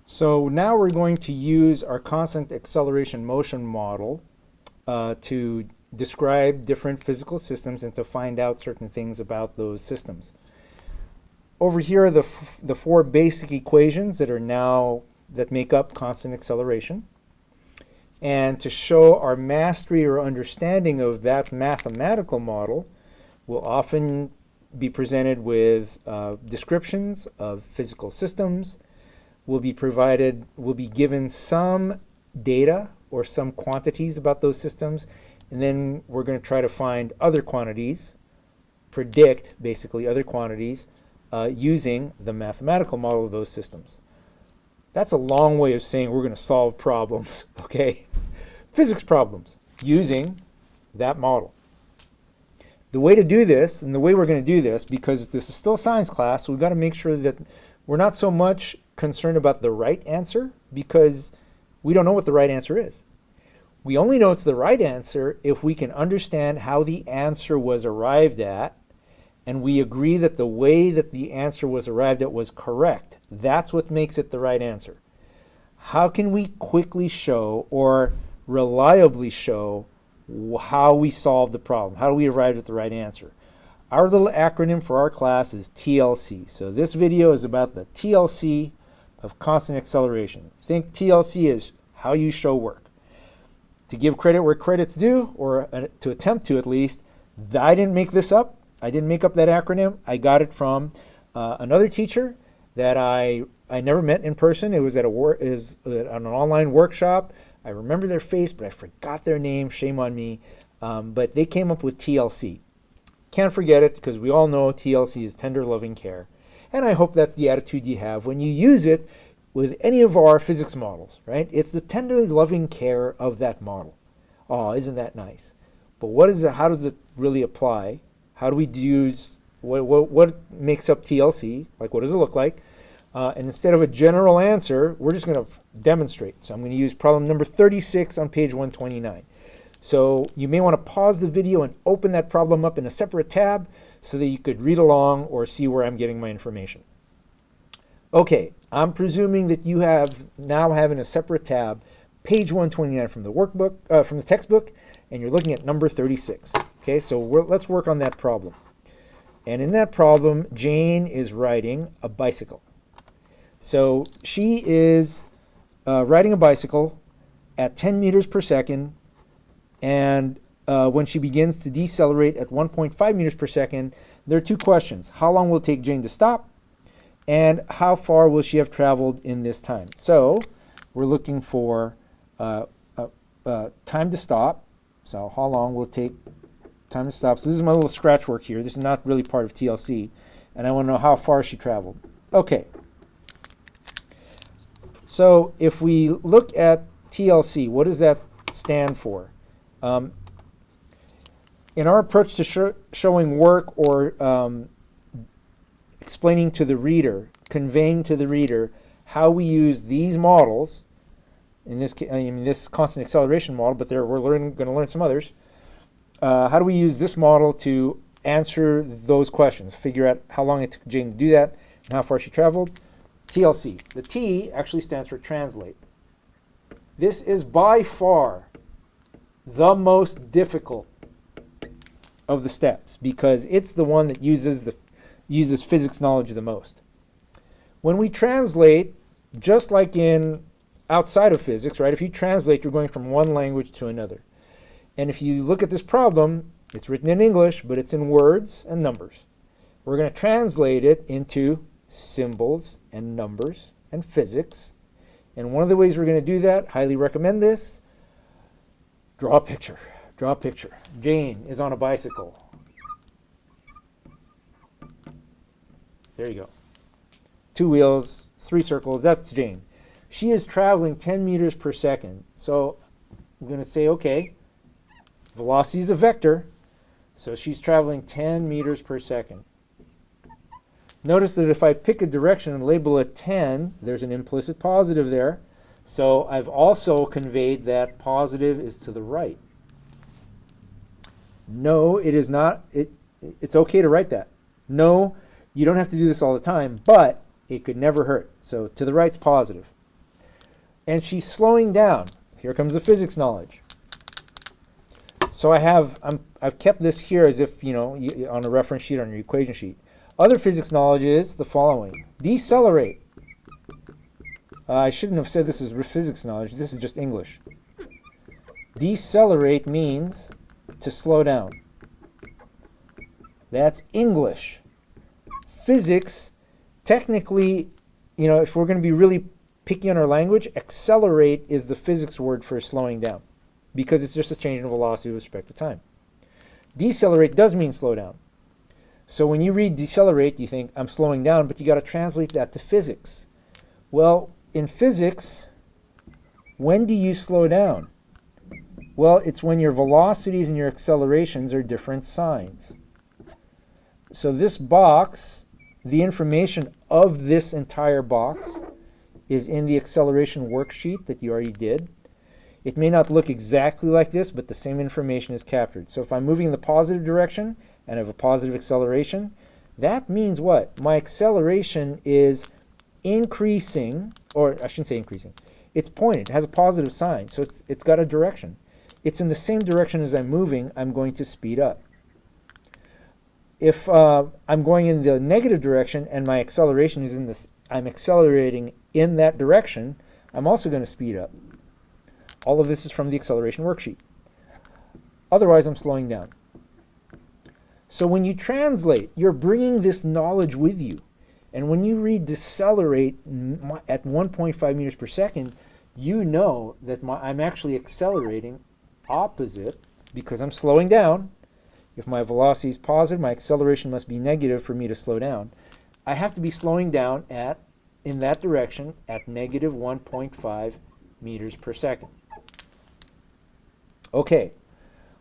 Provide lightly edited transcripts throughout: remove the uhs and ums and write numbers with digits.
So now we're going to use our constant acceleration motion model to describe different physical systems and to find out certain things about those systems. Over here are the four basic equations that make up constant acceleration. And to show our mastery or understanding of that mathematical model, we'll often be presented with descriptions of physical systems. We'll be given some data or some quantities about those systems, and then we're going to try to find other quantities, predict basically other quantities using the mathematical model of those systems. That's a long way of saying we're going to solve problems, okay? Physics problems using that model. The way to do this, and the way we're going to do this, because this is still a science class, we've got to make sure that we're not so much concerned about the right answer, because we don't know what the right answer is. We only know it's the right answer if we can understand how the answer was arrived at, and we agree that the way that the answer was arrived at was correct. That's what makes it the right answer. How can we quickly show or reliably show how we solved the problem? How do we arrive at the right answer? Our little acronym for our class is TLC. So this video is about the TLC of constant acceleration. Think TLC is how you show work. To give credit where credit's due, or to attempt to at least, I didn't make this up. I didn't make up that acronym. I got it from another teacher that I never met in person. It was at an online workshop. I remember their face, but I forgot their name. Shame on me. But they came up with TLC. Can't forget it, because we all know TLC is tender loving care. And I hope that's the attitude you have when you use it with any of our physics models, right? It's the tender loving care of that model. Oh, isn't that nice? But how does it really apply? How do we use, what makes up TLC? Like, what does it look like? And instead of a general answer, we're just going to demonstrate. So I'm going to use problem number 36 on page 129. So you may want to pause the video and open that problem up in a separate tab so that you could read along or see where I'm getting my information. Okay, I'm presuming that you now have in a separate tab page 129 from the workbook, from the textbook, and you're looking at number 36. Okay, so let's work on that problem. And in that problem, Jane is riding a bicycle. So she is riding a bicycle at 10 meters per second, and when she begins to decelerate at 1.5 meters per second, there are two questions. How long will it take Jane to stop? And how far will she have traveled in this time? So we're looking for time to stop. So how long will it take time to stop? So this is my little scratch work here. This is not really part of TLC. And I want to know how far she traveled. Okay. So if we look at TLC, what does that stand for? In our approach to showing work or explaining to the reader, conveying to the reader how we use these models, in this constant acceleration model, but we're going to learn some others. How do we use this model to answer those questions, figure out how long it took Jane to do that and how far she traveled? TLC. The T actually stands for translate. This is by far the most difficult of the steps because it's the one that uses physics knowledge the most. When we translate, just like outside of physics, right? If you translate, you're going from one language to another. And if you look at this problem, it's written in English, but it's in words and numbers. We're going to translate it into symbols and numbers and physics. And one of the ways we're going to do that, highly recommend this, draw a picture. Draw a picture. Jane is on a bicycle. There you go. 2 wheels, 3 circles, that's Jane. She is traveling 10 meters per second. So I'm going to say, okay, velocity is a vector, so she's traveling 10 meters per second. Notice that if I pick a direction and label it 10, there's an implicit positive there. So I've also conveyed that positive is to the right. No, it is not. It's okay to write that. No, you don't have to do this all the time, but it could never hurt. So to the right's positive. and she's slowing down. Here comes the physics knowledge. So I've kept this here as if, on a reference sheet, on your equation sheet. Other physics knowledge is the following. Decelerate. I shouldn't have said this is physics knowledge. This is just English. Decelerate means to slow down. That's English. Physics, technically, if we're going to be really picky on our language, accelerate is the physics word for slowing down, because it's just a change in velocity with respect to time. Decelerate does mean slow down. So when you read decelerate, you think, I'm slowing down, but you got to translate that to physics. Well, in physics, when do you slow down? Well, it's when your velocities and your accelerations are different signs. So this box, the information of this entire box is in the acceleration worksheet that you already did. It may not look exactly like this, but the same information is captured. So if I'm moving in the positive direction and I have a positive acceleration, that means what? My acceleration is increasing, or I shouldn't say increasing. It's pointed, it has a positive sign, so it's got a direction. It's in the same direction as I'm moving, I'm going to speed up. If I'm going in the negative direction and my acceleration is in this, I'm accelerating in that direction, I'm also going to speed up. All of this is from the acceleration worksheet. Otherwise, I'm slowing down. So when you translate, you're bringing this knowledge with you. And when you read decelerate at 1.5 meters per second, you know that I'm actually accelerating opposite because I'm slowing down. If my velocity is positive, my acceleration must be negative for me to slow down. I have to be slowing down in that direction at negative 1.5 meters per second. Okay,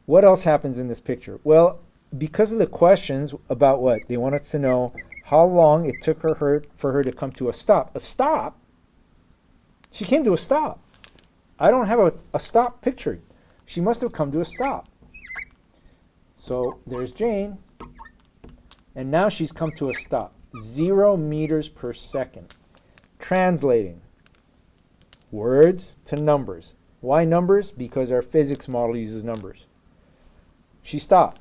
what else happens in this picture? Well, because of the questions about what? They want us to know how long it took for her to come to a stop. A stop? She came to a stop. I don't have a stop pictured. She must have come to a stop. So there's Jane, and now she's come to a stop. 0 meters per second. Translating words to numbers. Why numbers? Because our physics model uses numbers. She stopped.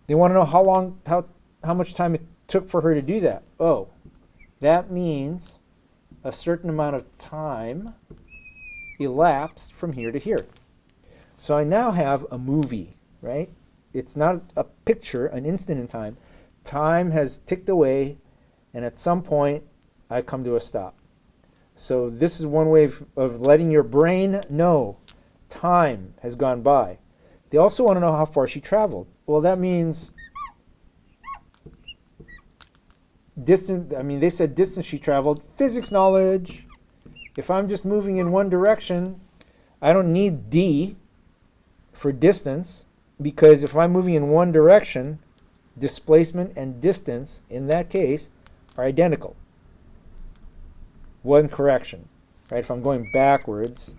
They want to know how much time it took for her to do that. Oh, that means a certain amount of time elapsed from here to here. So I now have a movie, right? It's not a picture, an instant in time. Time has ticked away, and at some point, I come to a stop. So this is one way of letting your brain know time has gone by. They also want to know how far she traveled. Well, that means distance. I mean, they said distance she traveled. Physics knowledge. If I'm just moving in one direction, I don't need d for distance, because if I'm moving in one direction, displacement and distance in that case are identical. One correction, right? If I'm going backwards,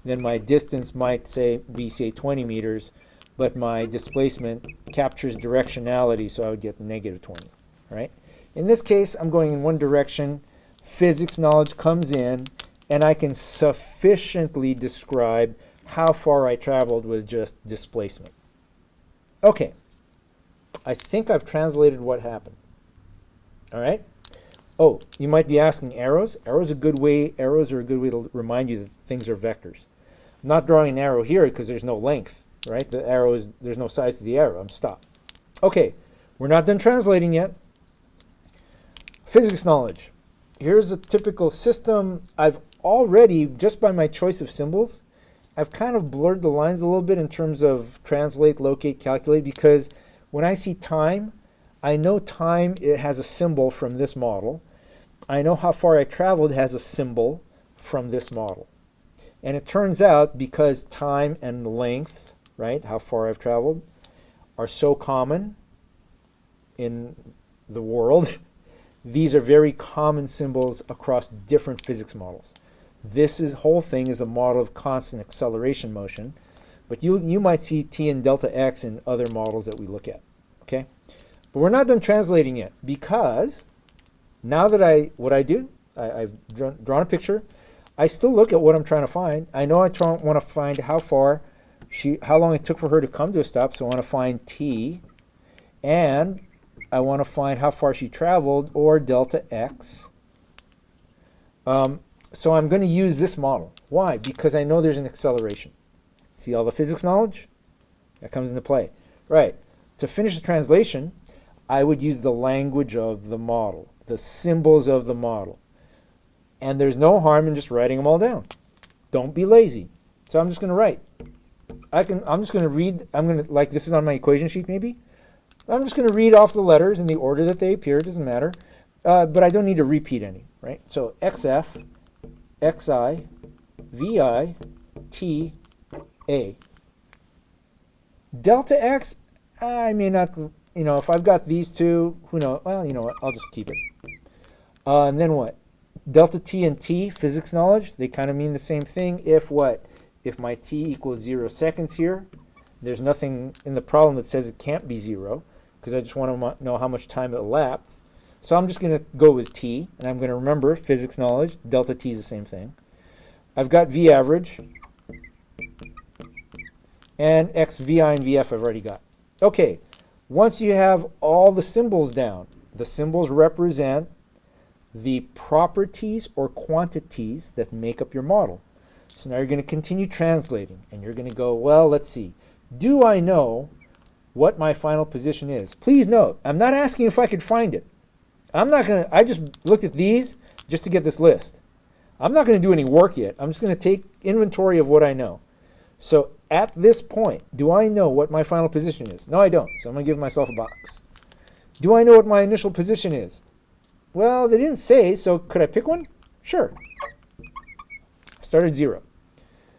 then my distance might be 20 meters, but my displacement captures directionality, so I would get negative 20, right? In this case, I'm going in one direction. Physics knowledge comes in, and I can sufficiently describe how far I traveled with just displacement. Okay, I think I've translated what happened. All right? Oh, you might be asking arrows. Arrows are a good way to remind you that things are vectors. I'm not drawing an arrow here because there's no length, right? There's no size to the arrow. I'm stopped. Okay, we're not done translating yet. Physics knowledge. Here's a typical system. I've already, just by my choice of symbols, I've kind of blurred the lines a little bit in terms of translate, locate, calculate, because when I see time, I know time, it has a symbol from this model. I know how far I traveled has a symbol from this model. And it turns out, because time and length, right, how far I've traveled, are so common in the world, these are very common symbols across different physics models. This whole thing is a model of constant acceleration motion, but you might see t and delta x in other models that we look at, okay? But we're not done translating yet, because now that I've drawn a picture, I still look at what I'm trying to find. I know I want to find how long it took for her to come to a stop, so I want to find t, and I want to find how far she traveled, or delta x. So I'm going to use this model. Why? Because I know there's an acceleration. See all the physics knowledge? That comes into play. Right. To finish the translation, I would use the language of the model, the symbols of the model. And there's no harm in just writing them all down. Don't be lazy. So I'm just going to write. I'm just going to read, like this is on my equation sheet maybe. I'm just going to read off the letters in the order that they appear, it doesn't matter. But I don't need to repeat any, right? So xf, xi, vi, t, a. Delta x, I may not, if I've got these two, who knows? Well, you know what, I'll just keep it. And then what? Delta t and t, physics knowledge, they kind of mean the same thing. If what? If my t equals 0 seconds here, there's nothing in the problem that says it can't be 0, because I just want to know how much time elapsed. So I'm just going to go with t, and I'm going to remember physics knowledge, delta t is the same thing. I've got v average, and x, vi, and vf I've already got. Okay, once you have all the symbols down, the symbols represent the properties or quantities that make up your model. So now you're going to continue translating, and you're going to go, well, let's see. Do I know what my final position is? Please note, I'm not asking if I could find it. I just looked at these just to get this list. I'm not going to do any work yet. I'm just going to take inventory of what I know. So at this point, do I know what my final position is? No, I don't. So I'm going to give myself a box. Do I know what my initial position is? Well, they didn't say, so could I pick one? Sure. I start at 0.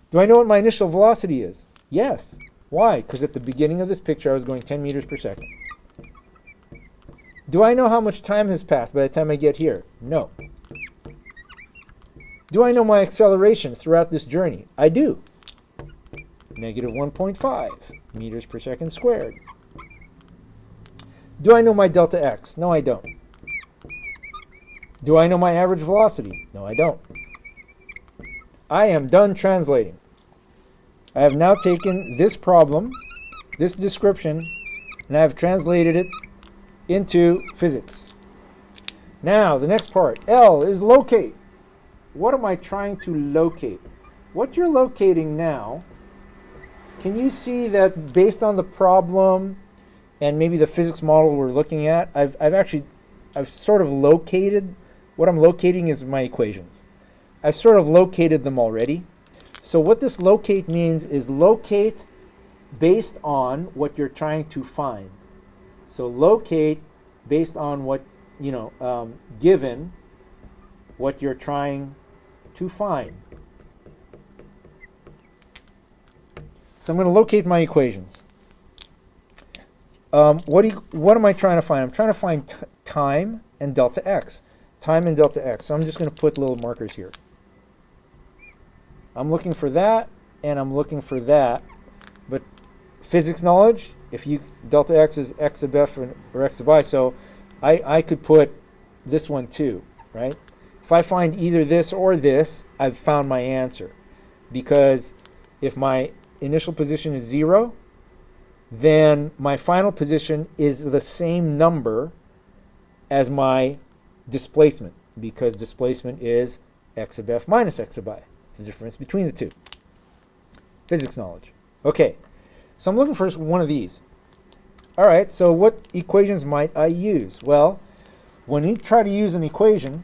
Do I know what my initial velocity is? Yes. Why? Because at the beginning of this picture, I was going 10 meters per second. Do I know how much time has passed by the time I get here? No. Do I know my acceleration throughout this journey? I do. Negative 1.5 meters per second squared. Do I know my delta x? No, I don't. Do I know my average velocity? No, I don't. I am done translating. I have now taken this problem, this description, and I have translated it into physics. Now, the next part, L is locate. What am I trying to locate? What you're locating now, can you see that based on the problem and maybe the physics model we're looking at, I've sort of located, what I'm locating is my equations. I've sort of located them already. So what this locate means is locate based on what you're trying to find. So locate based on what, given what you're trying to find. So I'm going to locate my equations. What am I trying to find? I'm trying to find time and delta x. Time and delta x. So I'm just going to put little markers here. I'm looking for that, and I'm looking for that. But physics knowledge, delta x is x sub f or x sub I, so I could put this one too, right? If I find either this or this, I've found my answer. Because if my initial position is 0, then my final position is the same number as my displacement, because displacement is x sub f minus x sub I. It's the difference between the two. Physics knowledge. Okay, so I'm looking for one of these. All right, so what equations might I use? Well, when you try to use an equation,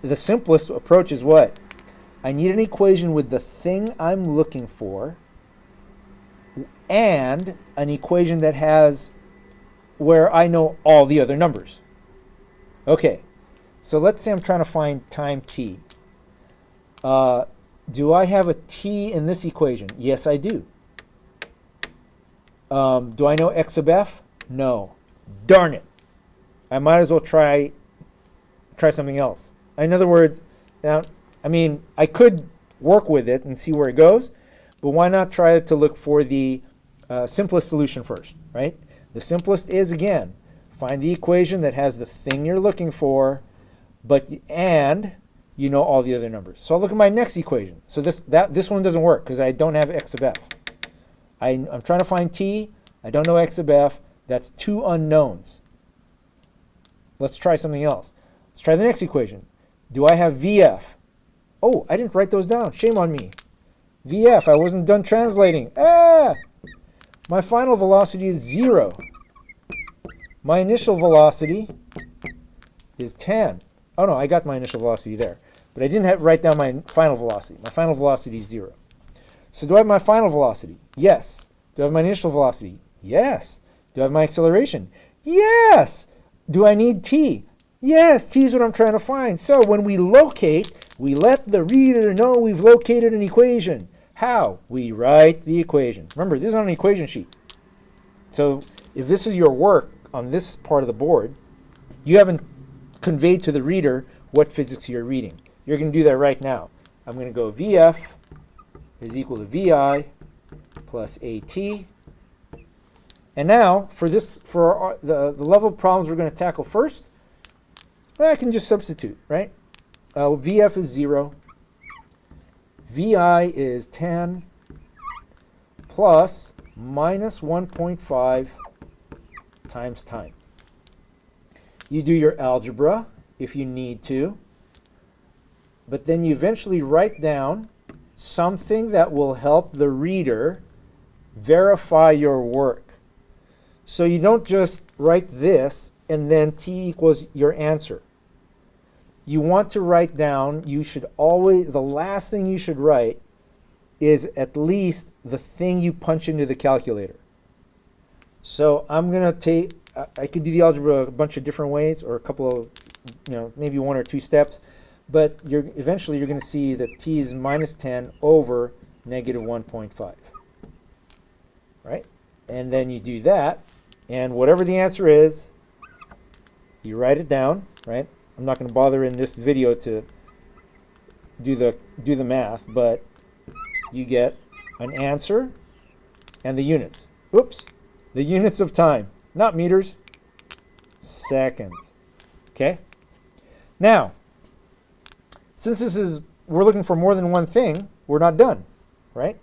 the simplest approach is what? I need an equation with the thing I'm looking for and an equation that has where I know all the other numbers. Okay, so let's say I'm trying to find time t. Do I have a t in this equation? Yes, I do. Do I know x sub f? No. Darn it. I might as well try something else. In other words, I could work with it and see where it goes, but why not try to look for the simplest solution first, right? The simplest is, again, find the equation that has the thing you're looking for, and you know all the other numbers. So I'll look at my next equation. So this one doesn't work because I don't have x sub f. I'm trying to find t. I don't know x sub f. That's two unknowns. Let's try something else. Let's try the next equation. Do I have vf? Oh, I didn't write those down. Shame on me. vf, I wasn't done translating. My final velocity is 0. My initial velocity is 10. Oh no, I got my initial velocity there. But I didn't write down my final velocity. My final velocity is 0. So do I have my final velocity? Yes. Do I have my initial velocity? Yes. Do I have my acceleration? Yes. Do I need t? Yes, t is what I'm trying to find. So when we locate, we let the reader know we've located an equation. How? We write the equation. Remember, this is on an equation sheet. So if this is your work on this part of the board, you haven't conveyed to the reader what physics you're reading. You're going to do that right now. I'm going to go VF is equal to VI plus AT. And now, for the level of problems we're going to tackle first, I can just substitute, right? VF is 0. VI is 10 plus minus 1.5 times time. You do your algebra if you need to, but then you eventually write down something that will help the reader verify your work. So you don't just write this and then t equals your answer. You want to write down, you should always, the last thing you should write is at least the thing you punch into the calculator. So I'm going to take, I could do the algebra a bunch of different ways, or a couple of, maybe one or two steps, but eventually you're going to see that t is minus 10 over negative 1.5, right? And then you do that, and whatever the answer is, you write it down, right? I'm not going to bother in this video to do the math, but you get an answer and the units. Oops, the units of time, not meters, seconds. Okay? Now, since we're looking for more than one thing, we're not done, right?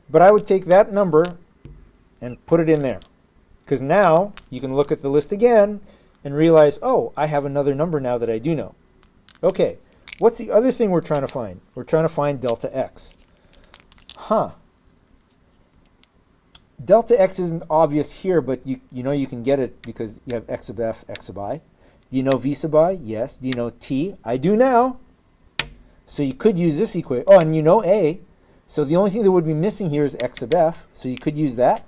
But I would take that number and put it in there, because now you can look at the list again and realize, oh, I have another number now that I do know. Okay, what's the other thing we're trying to find? We're trying to find delta x. Delta x isn't obvious here, but you know you can get it because you have x sub f, x sub I. Do you know v sub I? Yes. Do you know t? I do now. So you could use this equation. Oh, and you know a. So the only thing that would be missing here is x sub f. So you could use that.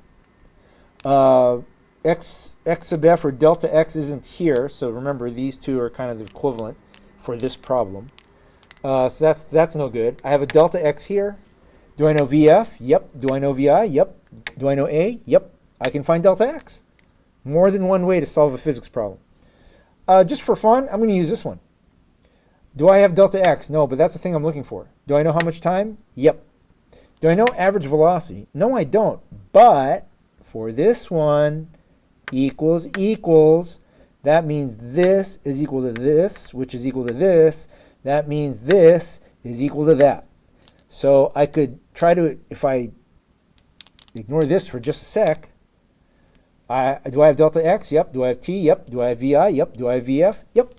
X sub f or delta x isn't here, so remember these two are kind of the equivalent for this problem. So that's no good. I have a delta x here. Do I know VF? Yep. Do I know VI? Yep. Do I know A? Yep. I can find delta x. More than one way to solve a physics problem. Just for fun, I'm going to use this one. Do I have delta x? No, but that's the thing I'm looking for. Do I know how much time? Yep. Do I know average velocity? No, I don't. But for this one, equals, that means this is equal to this, which is equal to this. That means this is equal to that. So I could try to, if I ignore this for just a sec, do I have delta x? Yep. Do I have t? Yep. Do I have vi? Yep. Do I have vf? Yep.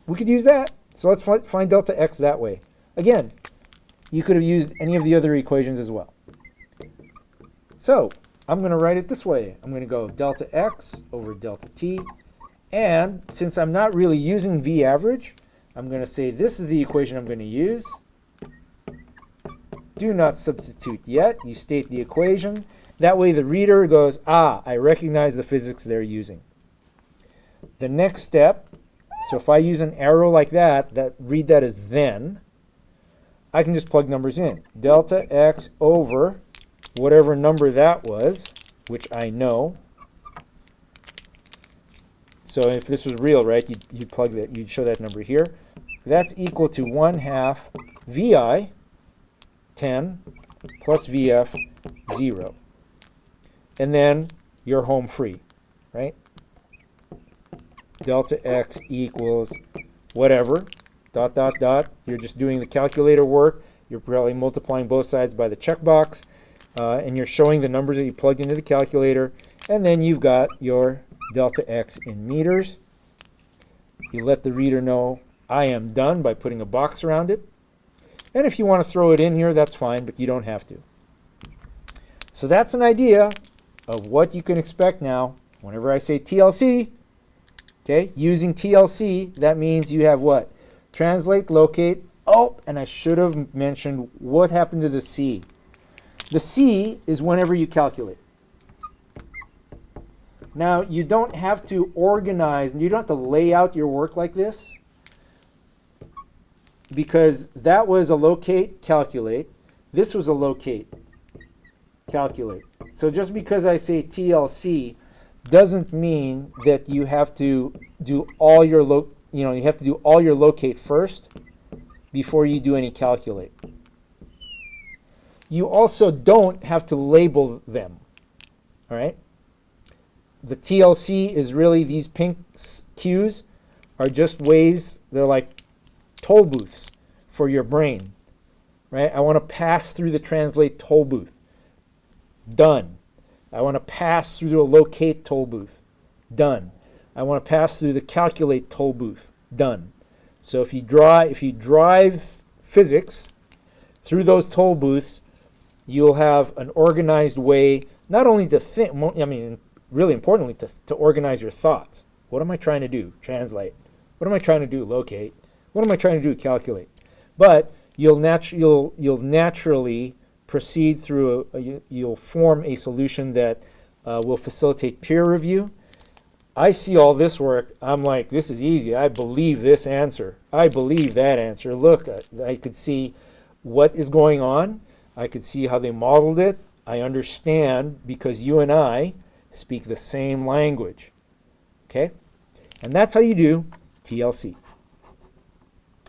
We could use that. So let's find delta x that way. Again, you could have used any of the other equations as well. So I'm going to write it this way. I'm going to go delta x over delta t. And since I'm not really using v average, I'm going to say this is the equation I'm going to use. Do not substitute yet. You state the equation. That way the reader goes, ah, I recognize the physics they're using. The next step, so if I use an arrow like that, read that as then, I can just plug numbers in. Delta x over whatever number that was, which I know. So if this was real, right, you'd plug that, you'd show that number here. That's equal to 1/2 VI, 10, plus VF, 0. And then you're home free, right? Delta x equals whatever. dot, dot, dot. You're just doing the calculator work. You're probably multiplying both sides by the checkbox, and you're showing the numbers that you plugged into the calculator, and then you've got your delta x in meters. You let the reader know I am done by putting a box around it. And if you want to throw it in here, that's fine, but you don't have to. So that's an idea of what you can expect now. Whenever I say TLC, okay, using TLC, that means you have what? Translate, locate. Oh, and I should have mentioned what happened to the C. The C is whenever you calculate. Now, you don't have to organize, you don't have to lay out your work like this, because that was a locate, calculate. This was a locate, calculate. So just because I say TLC doesn't mean that you have to do all your you have to do all your locate first before you do any calculate. You also don't have to label them. All right? The TLC is really, these pink cues are just ways, they're like toll booths for your brain, right? I want to pass through the translate toll booth. Done. I want to pass through a locate toll booth. Done. I want to pass through the calculate toll booth. Done. So if you drive physics through those toll booths, you'll have an organized way, not only to think, I mean, really importantly, to organize your thoughts. What am I trying to do? Translate. What am I trying to do? Locate. What am I trying to do? Calculate. But you'll naturally proceed through, you'll form a solution that will facilitate peer review. I see all this work, I'm like, this is easy. I believe this answer. I believe that answer. Look, I could see what is going on. I could see how they modeled it. I understand because you and I speak the same language. Okay? And that's how you do TLC.